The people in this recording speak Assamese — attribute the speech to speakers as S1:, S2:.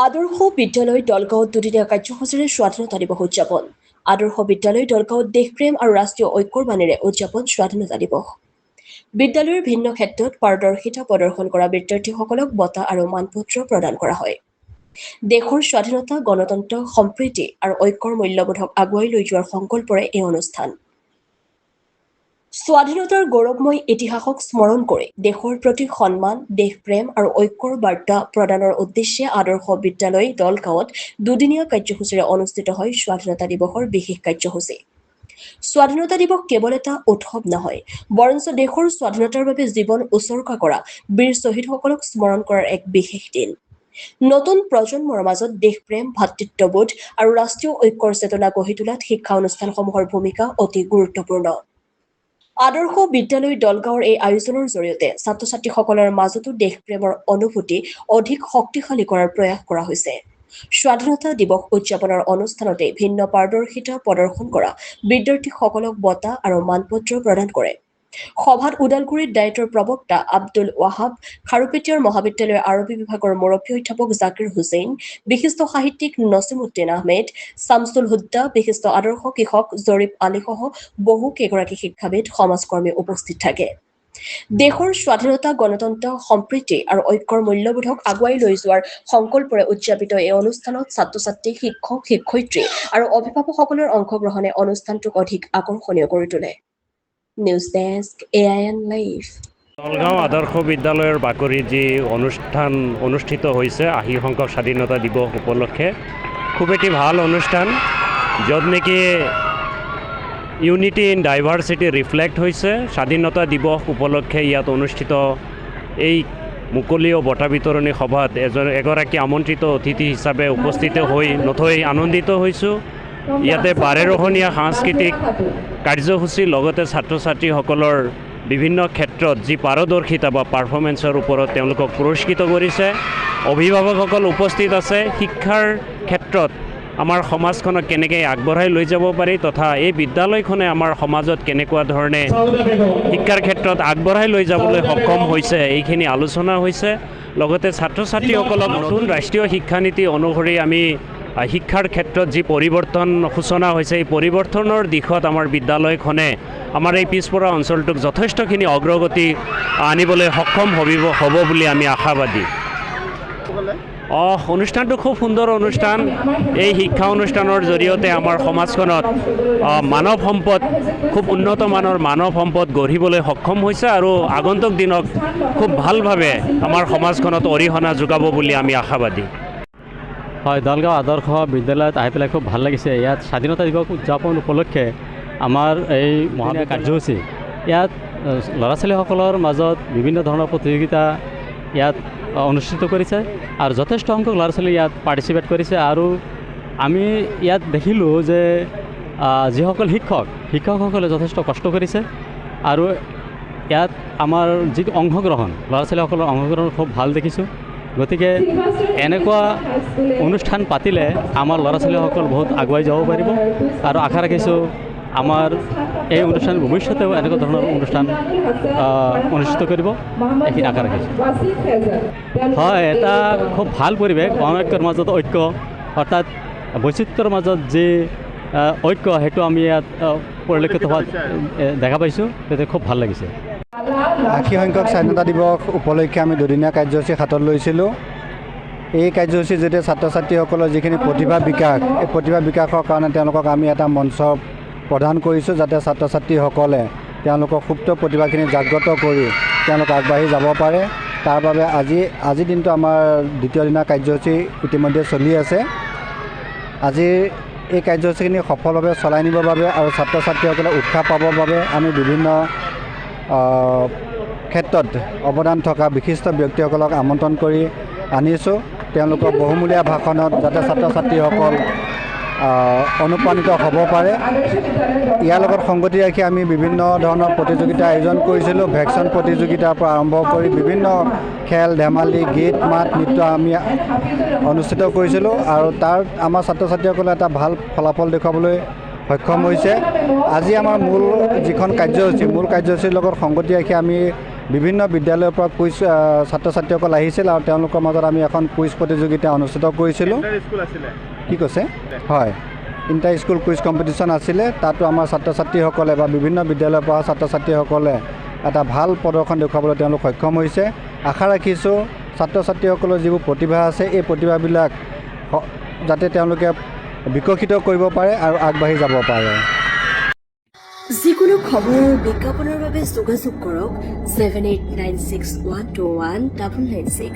S1: আদৰ্শ বিদ্যালয় দলগাঁৱত দুদিনীয়া কাৰ্যসূচীৰে স্বাধীনতা দিৱস উদযাপন। আদৰ্শ বিদ্যালয় দলগাঁৱত দেশপ্ৰেম আৰু ৰাষ্ট্ৰীয় ঐক্যৰ বাণীৰে উদযাপন স্বাধীনতা দিৱস। বিদ্যালয়ৰ ভিন্ন ক্ষেত্ৰত পাৰদৰ্শিতা প্ৰদৰ্শন কৰা বিদ্যাৰ্থীসকলক বঁটা আৰু মানপত্ৰ প্ৰদান কৰা হয়। দেশৰ স্বাধীনতা, গণতন্ত্ৰ, সম্প্ৰীতি আৰু ঐক্যৰ মূল্যবোধক আগুৱাই লৈ যোৱাৰ সংকল্পৰে এই অনুষ্ঠান। স্বাধীনতাৰ গৌৰৱময় ইতিহাসক স্মৰণ কৰি দেশৰ প্ৰতি সন্মান, দেশপ্ৰেম আৰু ঐক্যৰ বাৰ্তা প্ৰদানৰ উদ্দেশ্যে আদৰ্শ বিদ্যালয় দলগাঁৱত দুদিনীয়া কাৰ্যসূচীৰে অনুষ্ঠিত হয় স্বাধীনতা দিৱসৰ বিশেষ কাৰ্যসূচী। স্বাধীনতা দিৱস কেৱল এটা উৎসৱ নহয়, বৰঞ্চ দেশৰ স্বাধীনতাৰ বাবে জীৱন উচৰ্গা কৰা বীৰ শ্বহীদসকলক স্মৰণ কৰাৰ এক বিশেষ দিন। নতুন প্ৰজন্মৰ মাজত দেশপ্ৰেম, ভাতৃত্ববোধ আৰু ৰাষ্ট্ৰীয় ঐক্যৰ চেতনা গঢ়ি তোলাত শিক্ষা অনুষ্ঠানসমূহৰ ভূমিকা অতি গুৰুত্বপূৰ্ণ। আদৰ্শ বিদ্যালয় দলগাঁৱৰ এই আয়োজনৰ জৰিয়তে ছাত্ৰ-ছাত্ৰীসকলৰ মাজতো দেশপ্ৰেমৰ অনুভূতি অধিক শক্তিশালী কৰাৰ প্ৰয়াস কৰা হৈছে। স্বাধীনতা দিৱস উদযাপনৰ অনুষ্ঠানতে ভিন্ন পাৰদৰ্শিতা প্ৰদৰ্শন কৰা বিদ্যাৰ্থীসকলক বঁটা আৰু মানপত্ৰ প্ৰদান কৰে। সভাত ওদালগুৰিত ডায়েটৰ প্ৰবক্তা আব্দুল ৱাহাব, খাৰুপেটীয়াৰ মহাবিদ্যালয়ৰ আৰবী বিভাগৰ মুৰব্বী অধ্যাপক জাকিৰ হুছেইন, বিশিষ্ট সাহিত্যিক নছিমুদ্দিন আহমেদ, শামছুল হুদ্দা, বিশিষ্ট আদৰ্শ কৃষক জৰীফ আলীসহ বহু কেইগৰাকী শিক্ষাবিদ, সমাজকৰ্মী উপস্থিত থাকে। দেশৰ স্বাধীনতা, গণতন্ত্ৰ, সম্প্ৰীতি আৰু ঐক্যৰ মূল্যবোধক আগুৱাই লৈ যোৱাৰ সংকল্পৰে উদযাপিত এই অনুষ্ঠানত ছাত্ৰ-ছাত্ৰী, শিক্ষক, শিক্ষয়িত্ৰী আৰু অভিভাৱকসকলৰ অংশগ্ৰহণে অনুষ্ঠানটোক অধিক আকৰ্ষণীয় কৰি তোলে। News desk, AIN live.
S2: Dalgaon আদৰ্শ বিদ্যালয়ৰ বাকৰিত যি অনুষ্ঠান অনুষ্ঠিত হৈছে ৮০ সংখ্যক স্বাধীনতা দিৱস উপলক্ষে, খুব এটি ভাল অনুষ্ঠান, য'ত নেকি ইউনিটি ইন ডাইভাৰ্চিটি ৰিফ্লেক্ট হৈছে। স্বাধীনতা দিৱস উপলক্ষে ইয়াত অনুষ্ঠিত এই মুকলি ও বঁটা বিতৰণী সভাত এগৰাকী আমন্ত্ৰিত অতিথি হিচাপে উপস্থিত হৈ নথৈ আনন্দিত হৈছোঁ। ইয়াতে বাৰেৰহণীয়া সাংস্কৃতিক কাৰ্যসূচীৰ লগতে ছাত্ৰ ছাত্ৰীসকলৰ বিভিন্ন ক্ষেত্ৰত যি পাৰদৰ্শিতা বা পাৰফৰ্মেঞ্চৰ ওপৰত তেওঁলোকক পুৰস্কৃত কৰিছে। অভিভাৱকসকল উপস্থিত আছে। শিক্ষাৰ ক্ষেত্ৰত আমাৰ সমাজখনক কেনেকৈ আগবঢ়াই লৈ যাব পাৰি তথা এই বিদ্যালয়খনে আমাৰ সমাজত কেনেকুৱা ধৰণে শিক্ষাৰ ক্ষেত্ৰত আগবঢ়াই লৈ যাবলৈ সক্ষম হৈছে, এইখিনি আলোচনা হৈছে। লগতে ছাত্ৰ ছাত্ৰীসকলক নতুন ৰাষ্ট্ৰীয় শিক্ষানীতি অনুসৰি আমি শিক্ষাৰ ক্ষেত্ৰত যি পৰিৱৰ্তন সূচনা হৈছে, এই পৰিৱৰ্তনৰ দিশত আমাৰ বিদ্যালয়খনে আমাৰ এই পিছপৰা অঞ্চলটোক যথেষ্টখিনি অগ্ৰগতি আনিবলৈ সক্ষম হ'ব বুলি আমি আশাবাদী। অনুষ্ঠানটো খুব সুন্দৰ অনুষ্ঠান। এই শিক্ষা অনুষ্ঠানৰ জৰিয়তে আমাৰ সমাজখনত মানৱ সম্পদ, খুব উন্নত মানৰ মানৱ সম্পদ গঢ়িবলৈ সক্ষম হৈছে আৰু আগন্তুক দিনক খুব ভালভাৱে আমাৰ সমাজখনত অৰিহণা যোগাব বুলি আমি আশাবাদী।
S3: হয়, দলগাঁও আদৰ্শ বিদ্যালয়ত আহি পেলাই খুব ভাল লাগিছে। ইয়াত স্বাধীনতা দিৱস উদযাপন উপলক্ষে আমাৰ এই মহাবিদ্যালয় কাৰ্যসূচী, ইয়াত ল'ৰা ছোৱালীসকলৰ মাজত বিভিন্ন ধৰণৰ প্ৰতিযোগিতা ইয়াত অনুষ্ঠিত কৰিছে আৰু যথেষ্ট সংখ্যক ল'ৰা ছোৱালী ইয়াত পাৰ্টিচিপেট কৰিছে। আৰু আমি ইয়াত দেখিলোঁ যে যিসকল শিক্ষকসকলে যথেষ্ট কষ্ট কৰিছে আৰু ইয়াত আমাৰ যিটো অংশগ্ৰহণ, ল'ৰা ছোৱালীসকলৰ অংশগ্ৰহণ খুব ভাল দেখিছোঁ। গতিকে এনেকুৱা অনুষ্ঠান পাতিলে আমাৰ ল'ৰা ছোৱালীসকল বহুত আগুৱাই যাব পাৰিব আৰু আশা ৰাখিছোঁ আমাৰ এই অনুষ্ঠান ভৱিষ্যতেও এনেকুৱা ধৰণৰ অনুষ্ঠান অনুষ্ঠিত কৰিব, এইখিনি আশা ৰাখিছোঁ। হয়, এটা খুব ভাল পৰিৱেশ, অনৈক্যৰ মাজত ঐক্য, অৰ্থাৎ বৈচিত্ৰ্যৰ মাজত যি ঐক্য, সেইটো আমি ইয়াত পৰিলক্ষিত হোৱা দেখা পাইছোঁ। গতিকে খুব ভাল লাগিছে।
S4: ৮০ সংখ্যক স্বাধীনতা দিৱস উপলক্ষে আমি দুদিনীয়া কাৰ্যসূচী হাতত লৈছিলোঁ। এই কাৰ্যসূচীৰ যেতিয়া ছাত্ৰ ছাত্ৰীসকলৰ যিখিনি প্ৰতিভা বিকাশ, এই প্ৰতিভা বিকাশৰ কাৰণে তেওঁলোকক আমি এটা মঞ্চ প্ৰদান কৰিছোঁ, যাতে ছাত্ৰ ছাত্ৰীসকলে তেওঁলোকৰ সুপ্ত প্ৰতিভাখিনি জাগ্ৰত কৰি তেওঁলোক আগবাঢ়ি যাব পাৰে। তাৰ বাবে আজিৰ দিনটো আমাৰ দ্বিতীয় দিনা কাৰ্যসূচী ইতিমধ্যে চলি আছে। আজিৰ এই কাৰ্যসূচীখিনি সফলভাৱে চলাই নিবৰ বাবে আৰু ছাত্ৰ ছাত্ৰীসকলে উৎসাহ পাবৰ বাবে আমি বিভিন্ন ক্ষেত্ৰত অৱদান থকা বিশিষ্ট ব্যক্তিসকলক আমন্ত্ৰণ কৰি আনিছোঁ। তেওঁলোকৰ বহুমূলীয়া ভাষণত যাতে ছাত্ৰ ছাত্ৰীসকল অনুপ্ৰাণিত হ'ব পাৰে, ইয়াৰ লগত সংগতি ৰাখি আমি বিভিন্ন ধৰণৰ প্ৰতিযোগিতা আয়োজন কৰিছিলোঁ। ভেকশ্যন প্ৰতিযোগিতাৰ পৰা আৰম্ভ কৰি বিভিন্ন খেল ধেমালি, গীত মাত, নৃত্য আমি অনুষ্ঠিত কৰিছিলোঁ আৰু তাৰ আমাৰ ছাত্ৰ ছাত্ৰীসকলে এটা ভাল ফলাফল দেখুৱাবলৈ সক্ষম হৈছে। আজি আমাৰ মূল যিখন কাৰ্যসূচী, মূল কাৰ্যসূচীৰ লগত সংগতি ৰাখি আমি বিভিন্ন বিদ্যালয়ৰ পৰা কুইজ ছাত্ৰ ছাত্ৰীসকল আহিছিল আৰু তেওঁলোকৰ মাজত আমি এখন কুইজ প্ৰতিযোগিতা অনুষ্ঠিত কৰিছিলোঁ। কি কৈছে? হয়, ইণ্টাৰ স্কুল কুইজ কম্পিটিশ্যন আছিলে। তাতো আমাৰ ছাত্ৰ ছাত্ৰীসকলে বা বিভিন্ন বিদ্যালয়ৰ পৰা ছাত্ৰ ছাত্ৰীসকলে এটা ভাল প্ৰদৰ্শন দেখুৱাবলৈ তেওঁলোক সক্ষম হৈছে। আশা ৰাখিছোঁ ছাত্ৰ ছাত্ৰীসকলৰ যিবোৰ প্ৰতিভা আছে এই প্ৰতিভাবিলাক যাতে তেওঁলোকে বিকশিত কৰিব পাৰে আৰু আগবাঢ়ি যাব পাৰে।
S1: যিকোনো খবৰৰ বিজ্ঞাপনৰ বাবে যোগাযোগ কৰক 7896121996।